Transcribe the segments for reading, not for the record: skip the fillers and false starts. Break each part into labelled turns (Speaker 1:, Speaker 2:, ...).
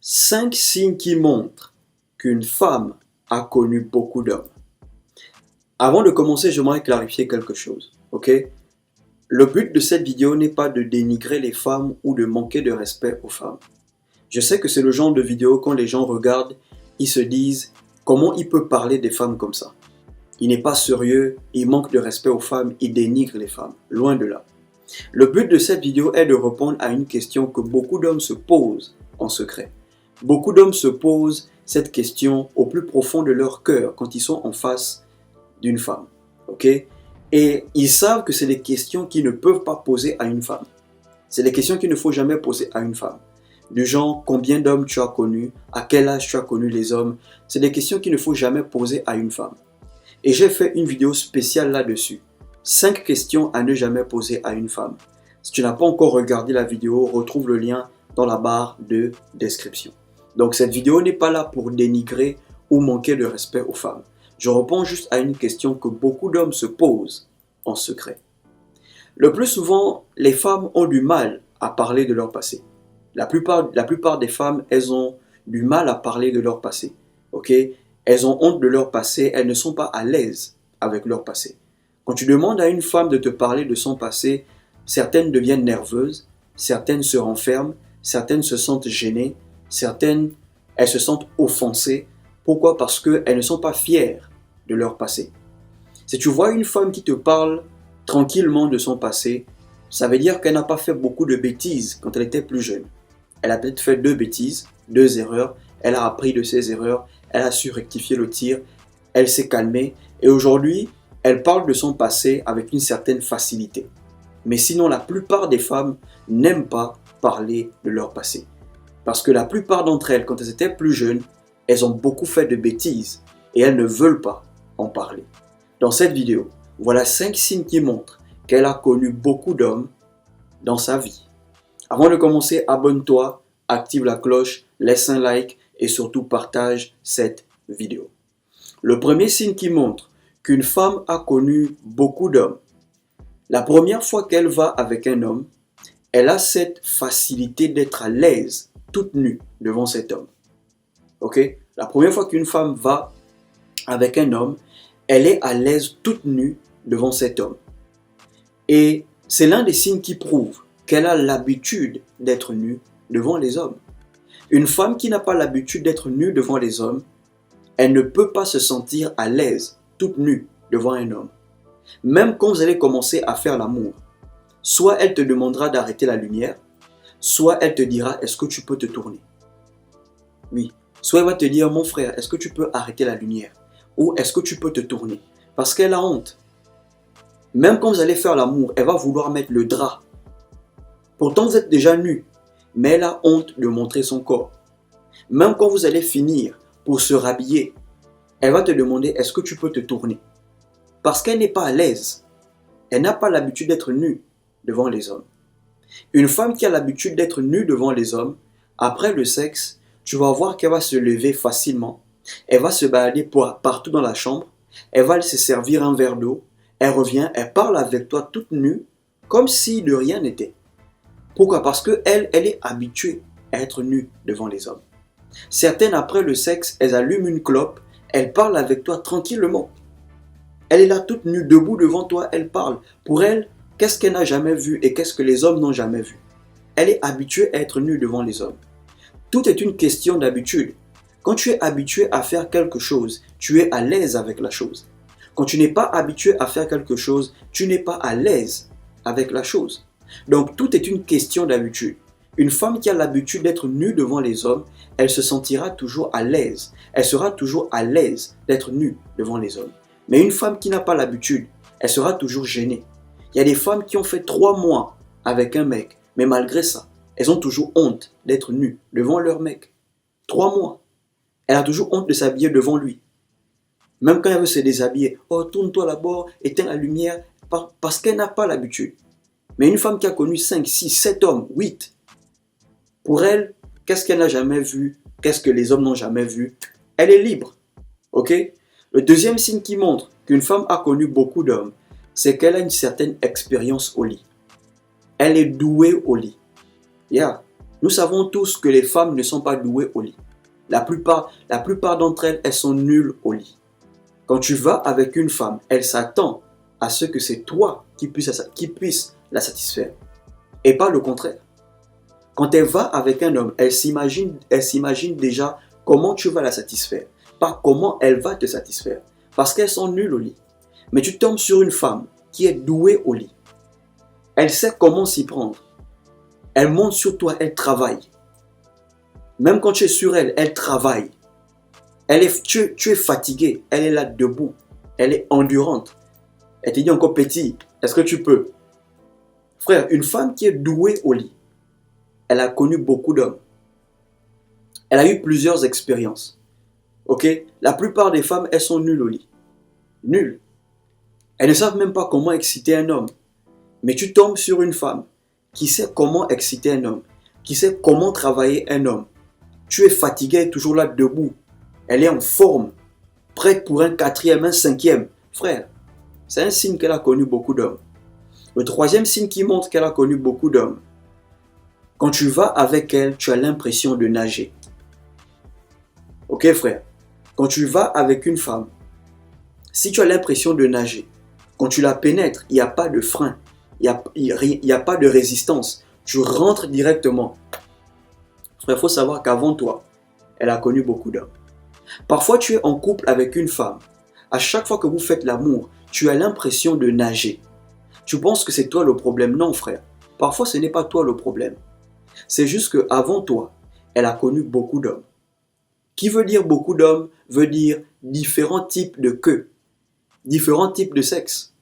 Speaker 1: 5 signes qui montrent qu'une femme a connu beaucoup d'hommes. Avant de commencer, j'aimerais clarifier quelque chose, ok? Le but de cette vidéo n'est pas de dénigrer les femmes ou de manquer de respect aux femmes. Je sais que c'est le genre de vidéo quand les gens regardent, ils se disent comment il peut parler des femmes comme ça. Il n'est pas sérieux, il manque de respect aux femmes, il dénigre les femmes, loin de là. Le but de cette vidéo est de répondre à une question que beaucoup d'hommes se posent en secret. Beaucoup d'hommes se posent cette question au plus profond de leur cœur quand ils sont en face d'une femme. Ok? Et ils savent que c'est des questions qu'ils ne peuvent pas poser à une femme. C'est des questions qu'il ne faut jamais poser à une femme. Du genre, combien d'hommes tu as connus? À quel âge tu as connu les hommes? C'est des questions qu'il ne faut jamais poser à une femme. Et j'ai fait une vidéo spéciale là-dessus. 5 questions à ne jamais poser à une femme. Si tu n'as pas encore regardé la vidéo, retrouve le lien dans la barre de description. Donc cette vidéo n'est pas là pour dénigrer ou manquer de respect aux femmes. Je réponds juste à une question que beaucoup d'hommes se posent en secret. Le plus souvent, les femmes ont du mal à parler de leur passé. La plupart des femmes, elles ont du mal à parler de leur passé. Ok? Elles ont honte de leur passé, elles ne sont pas à l'aise avec leur passé. Quand tu demandes à une femme de te parler de son passé, certaines deviennent nerveuses, certaines se renferment, certaines se sentent gênées, certaines, elles se sentent offensées. Pourquoi? Parce qu'elles ne sont pas fières de leur passé. Si tu vois une femme qui te parle tranquillement de son passé, ça veut dire qu'elle n'a pas fait beaucoup de bêtises quand elle était plus jeune. Elle a peut-être fait 2 bêtises, 2 erreurs, elle a appris de ses erreurs, elle a su rectifier le tir, elle s'est calmée et aujourd'hui, elle parle de son passé avec une certaine facilité. Mais sinon, la plupart des femmes n'aiment pas parler de leur passé. Parce que la plupart d'entre elles, quand elles étaient plus jeunes, elles ont beaucoup fait de bêtises et elles ne veulent pas en parler. Dans cette vidéo, voilà 5 signes qui montrent qu'elle a connu beaucoup d'hommes dans sa vie. Avant de commencer, abonne-toi, active la cloche, laisse un like et surtout partage cette vidéo. Le premier signe qui montre qu'une femme a connu beaucoup d'hommes. La première fois qu'elle va avec un homme, elle a cette facilité d'être à l'aise, toute nue, devant cet homme. Ok? La première fois qu'une femme va avec un homme, elle est à l'aise, toute nue, devant cet homme. Et c'est l'un des signes qui prouve qu'elle a l'habitude d'être nue devant les hommes. Une femme qui n'a pas l'habitude d'être nue devant les hommes, elle ne peut pas se sentir à l'aise, toute nue, devant un homme. Même quand vous allez commencer à faire l'amour, soit elle te demandera d'arrêter la lumière, soit elle te dira, est-ce que tu peux te tourner? Oui. Soit elle va te dire, mon frère, est-ce que tu peux arrêter la lumière? Ou est-ce que tu peux te tourner? Parce qu'elle a honte. Même quand vous allez faire l'amour, elle va vouloir mettre le drap. Pourtant, vous êtes déjà nu, mais elle a honte de montrer son corps. Même quand vous allez finir pour se rhabiller, elle va te demander, est-ce que tu peux te tourner? Parce qu'elle n'est pas à l'aise. Elle n'a pas l'habitude d'être nue devant les hommes. Une femme qui a l'habitude d'être nue devant les hommes, après le sexe, tu vas voir qu'elle va se lever facilement. Elle va se balader partout dans la chambre. Elle va se servir un verre d'eau. Elle revient, elle parle avec toi toute nue, comme si de rien n'était. Pourquoi? Parce qu'elle est habituée à être nue devant les hommes. Certaines, après le sexe, elles allument une clope, elles parlent avec toi tranquillement. Elle est là toute nue, debout devant toi, elle parle. Pour elle, qu'est-ce qu'elle n'a jamais vu et qu'est-ce que les hommes n'ont jamais vu? Elle est habituée à être nue devant les hommes. Tout est une question d'habitude. Quand tu es habitué à faire quelque chose, tu es à l'aise avec la chose. Quand tu n'es pas habitué à faire quelque chose, tu n'es pas à l'aise avec la chose. Donc tout est une question d'habitude. Une femme qui a l'habitude d'être nue devant les hommes, elle se sentira toujours à l'aise. Elle sera toujours à l'aise d'être nue devant les hommes. Mais une femme qui n'a pas l'habitude, elle sera toujours gênée. Il y a des femmes qui ont fait 3 mois avec un mec, mais malgré ça, elles ont toujours honte d'être nues devant leur mec. 3 mois. Elle a toujours honte de s'habiller devant lui. Même quand elle veut se déshabiller, oh tourne-toi là-bas, éteins la lumière, parce qu'elle n'a pas l'habitude. Mais une femme qui a connu 5, 6, 7 hommes, 8, pour elle, qu'est-ce qu'elle n'a jamais vu? Qu'est-ce que les hommes n'ont jamais vu? Elle est libre. Ok? Le deuxième signe qui montre qu'une femme a connu beaucoup d'hommes, c'est qu'elle a une certaine expérience au lit. Elle est douée au lit. Yeah. Nous savons tous que les femmes ne sont pas douées au lit. La plupart d'entre elles, elles sont nulles au lit. Quand tu vas avec une femme, elle s'attend à ce que c'est toi qui puisse la satisfaire. Et pas le contraire. Quand elle va avec un homme, elle s'imagine déjà comment tu vas la satisfaire. Pas comment elle va te satisfaire. Parce qu'elles sont nulles au lit. Mais tu tombes sur une femme qui est douée au lit. Elle sait comment s'y prendre. Elle monte sur toi, elle travaille. Même quand tu es sur elle, elle travaille. Tu es fatigué, elle est là debout. Elle est endurante. Elle te dit encore petit, est-ce que tu peux? Frère, une femme qui est douée au lit, elle a connu beaucoup d'hommes. Elle a eu plusieurs expériences. Ok? La plupart des femmes, elles sont nulles au lit. Nulles. Elles ne savent même pas comment exciter un homme. Mais tu tombes sur une femme qui sait comment exciter un homme, qui sait comment travailler un homme. Tu es fatigué, elle est toujours là debout. Elle est en forme, prête pour un quatrième, un cinquième. Frère, c'est un signe qu'elle a connu beaucoup d'hommes. Le troisième signe qui montre qu'elle a connu beaucoup d'hommes. Quand tu vas avec elle, tu as l'impression de nager. Ok frère? Quand tu vas avec une femme, si tu as l'impression de nager, quand tu la pénètres, il n'y a pas de frein, il n'y a pas de résistance. Tu rentres directement. Frère, il faut savoir qu'avant toi, elle a connu beaucoup d'hommes. Parfois, tu es en couple avec une femme. À chaque fois que vous faites l'amour, tu as l'impression de nager. Tu penses que c'est toi le problème. Non, frère. Parfois, ce n'est pas toi le problème. C'est juste qu'avant toi, elle a connu beaucoup d'hommes. Qui veut dire beaucoup d'hommes veut dire différents types de queues, différents types de sexe.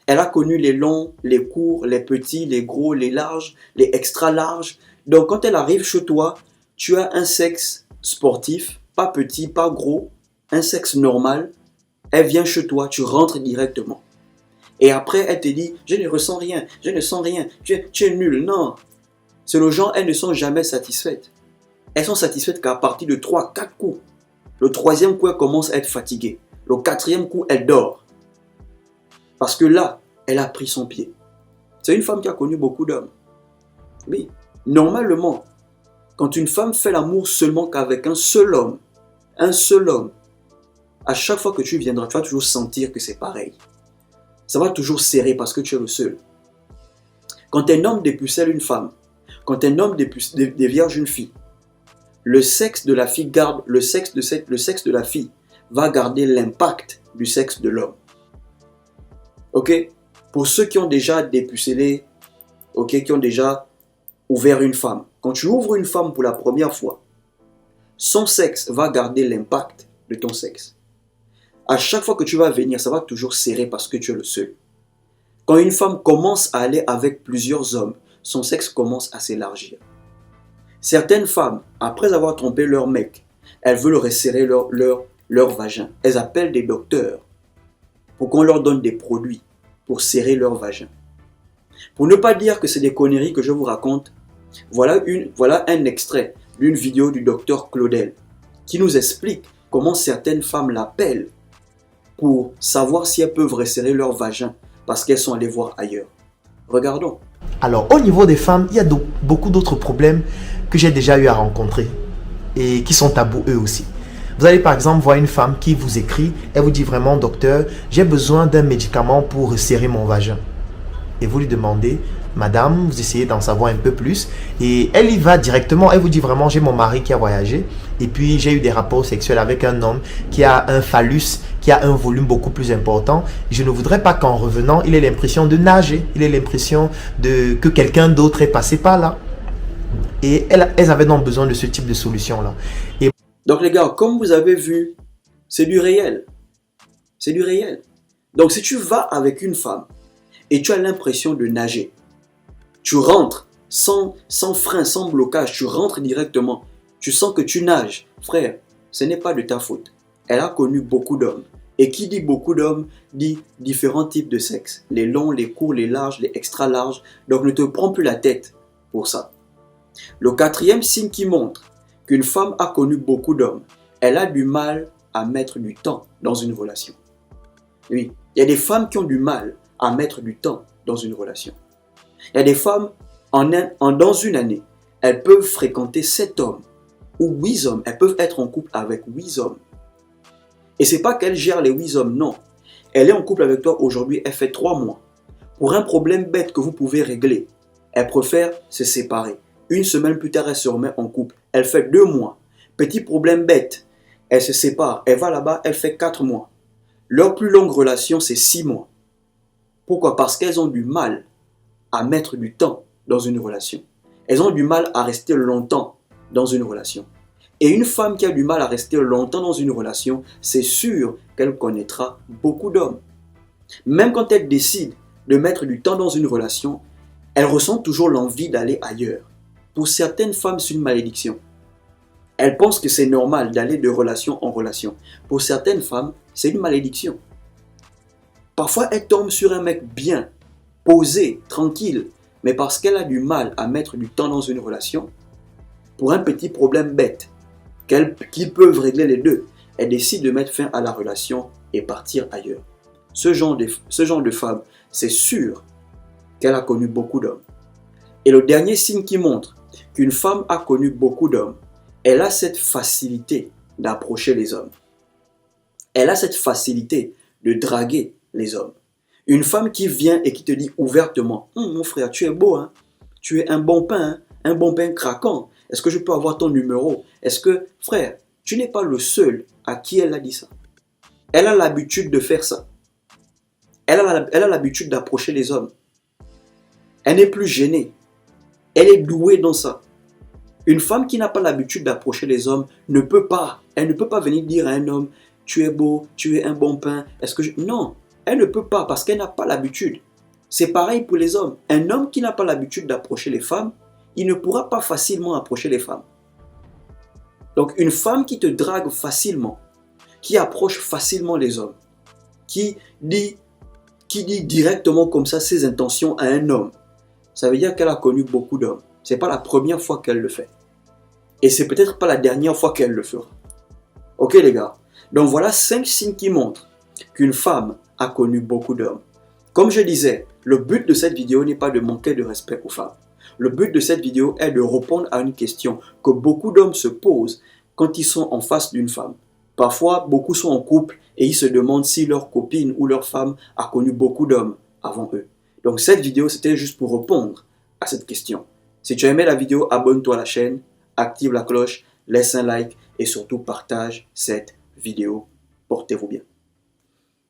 Speaker 1: Elle a connu les longs, les courts, les petits, les gros, les larges, les extra larges. Donc, quand elle arrive chez toi, tu as un sexe sportif, pas petit, pas gros, un sexe normal. Elle vient chez toi, tu rentres directement. Et après, elle te dit, je ne ressens rien, je ne sens rien, tu es nul. Non, c'est le genre, elles ne sont jamais satisfaites. Elles sont satisfaites qu'à partir de 3-4 coups. Le troisième coup, elle commence à être fatiguée. Le quatrième coup, elle dort. Parce que là, elle a pris son pied. C'est une femme qui a connu beaucoup d'hommes. Oui, normalement, quand une femme fait l'amour seulement qu'avec un seul homme, à chaque fois que tu viendras, tu vas toujours sentir que c'est pareil. Ça va toujours serrer parce que tu es le seul. Quand un homme dépucelle une femme, quand un homme dévierge une fille, le sexe de la fille va garder l'impact du sexe de l'homme. Ok? Pour ceux qui ont déjà dépucellé, ok, qui ont déjà ouvert une femme, quand tu ouvres une femme pour la première fois, son sexe va garder l'impact de ton sexe. À chaque fois que tu vas venir, ça va toujours serrer parce que tu es le seul. Quand une femme commence à aller avec plusieurs hommes, son sexe commence à s'élargir. Certaines femmes, après avoir trompé leur mec, elles veulent resserrer leur vagin. Elles appellent des docteurs pour qu'on leur donne des produits pour serrer leur vagin. Pour ne pas dire que c'est des conneries que je vous raconte, voilà un extrait d'une vidéo du docteur Claudel qui nous explique comment certaines femmes l'appellent pour savoir si elles peuvent resserrer leur vagin parce qu'elles sont allées voir ailleurs. Regardons.
Speaker 2: Alors, au niveau des femmes, il y a beaucoup d'autres problèmes que j'ai déjà eu à rencontrer et qui sont tabous eux aussi. Vous allez par exemple voir une femme qui vous écrit, elle vous dit vraiment, docteur, j'ai besoin d'un médicament pour resserrer mon vagin. Et vous lui demandez, madame, vous essayez d'en savoir un peu plus. Et elle y va directement, elle vous dit vraiment, j'ai mon mari qui a voyagé. Et puis j'ai eu des rapports sexuels avec un homme qui a un phallus, qui a un volume beaucoup plus important. Je ne voudrais pas qu'en revenant, il ait l'impression de nager. Il ait l'impression que quelqu'un d'autre est passé par là. Et elles avaient donc besoin de ce type de solution-là. Et
Speaker 1: donc les gars, comme vous avez vu, c'est du réel. C'est du réel. Donc si tu vas avec une femme et tu as l'impression de nager, tu rentres sans frein, sans blocage, tu rentres directement. Tu sens que tu nages. Frère, ce n'est pas de ta faute. Elle a connu beaucoup d'hommes. Et qui dit beaucoup d'hommes, dit différents types de sexe. Les longs, les courts, les larges, les extra larges. Donc ne te prends plus la tête pour ça. Le quatrième signe qui montre qu'une femme a connu beaucoup d'hommes, elle a du mal à mettre du temps dans une relation. Oui, il y a des femmes qui ont du mal à mettre du temps dans une relation. Il y a des femmes, dans une année, elles peuvent fréquenter 7 hommes ou 8 hommes. Elles peuvent être en couple avec 8 hommes. Et c'est pas qu'elle gère les 8 hommes, non. Elle est en couple avec toi aujourd'hui, elle fait 3 mois. Pour un problème bête que vous pouvez régler, elle préfère se séparer. Une semaine plus tard, elle se remet en couple. Elle fait 2 mois. Petit problème bête, elle se sépare. Elle va là-bas, elle fait 4 mois. Leur plus longue relation, c'est 6 mois. Pourquoi? Parce qu'elles ont du mal à mettre du temps dans une relation. Elles ont du mal à rester longtemps dans une relation. Et une femme qui a du mal à rester longtemps dans une relation, c'est sûr qu'elle connaîtra beaucoup d'hommes. Même quand elle décide de mettre du temps dans une relation, elle ressent toujours l'envie d'aller ailleurs. Pour certaines femmes, c'est une malédiction. Elles pensent que c'est normal d'aller de relation en relation. Pour certaines femmes, c'est une malédiction. Parfois, elles tombent sur un mec bien, posé, tranquille, mais parce qu'elle a du mal à mettre du temps dans une relation, pour un petit problème bête, qu'ils peuvent régler les deux, elle décide de mettre fin à la relation et partir ailleurs. Ce genre de femme, c'est sûr qu'elle a connu beaucoup d'hommes. Et le dernier signe qui montre qu'une femme a connu beaucoup d'hommes, elle a cette facilité d'approcher les hommes. Elle a cette facilité de draguer les hommes. Une femme qui vient et qui te dit ouvertement, mon frère, tu es beau, hein? Tu es un bon pain craquant. Est-ce que je peux avoir ton numéro? Est-ce que, frère, tu n'es pas le seul à qui elle a dit ça. Elle a l'habitude de faire ça. Elle a l'habitude d'approcher les hommes. Elle n'est plus gênée. Elle est douée dans ça. Une femme qui n'a pas l'habitude d'approcher les hommes ne peut pas. Elle ne peut pas venir dire à un homme, tu es beau, tu es un bon pain. Non, elle ne peut pas parce qu'elle n'a pas l'habitude. C'est pareil pour les hommes. Un homme qui n'a pas l'habitude d'approcher les femmes, il ne pourra pas facilement approcher les femmes. Donc une femme qui te drague facilement, qui approche facilement les hommes, qui dit directement comme ça ses intentions à un homme, ça veut dire qu'elle a connu beaucoup d'hommes. Ce n'est pas la première fois qu'elle le fait. Et c'est peut-être pas la dernière fois qu'elle le fera. Ok les gars? Donc voilà 5 signes qui montrent qu'une femme a connu beaucoup d'hommes. Comme je disais, le but de cette vidéo n'est pas de manquer de respect aux femmes. Le but de cette vidéo est de répondre à une question que beaucoup d'hommes se posent quand ils sont en face d'une femme. Parfois, beaucoup sont en couple et ils se demandent si leur copine ou leur femme a connu beaucoup d'hommes avant eux. Donc cette vidéo, c'était juste pour répondre à cette question. Si tu as aimé la vidéo, abonne-toi à la chaîne, active la cloche, laisse un like et surtout partage cette vidéo. Portez-vous bien.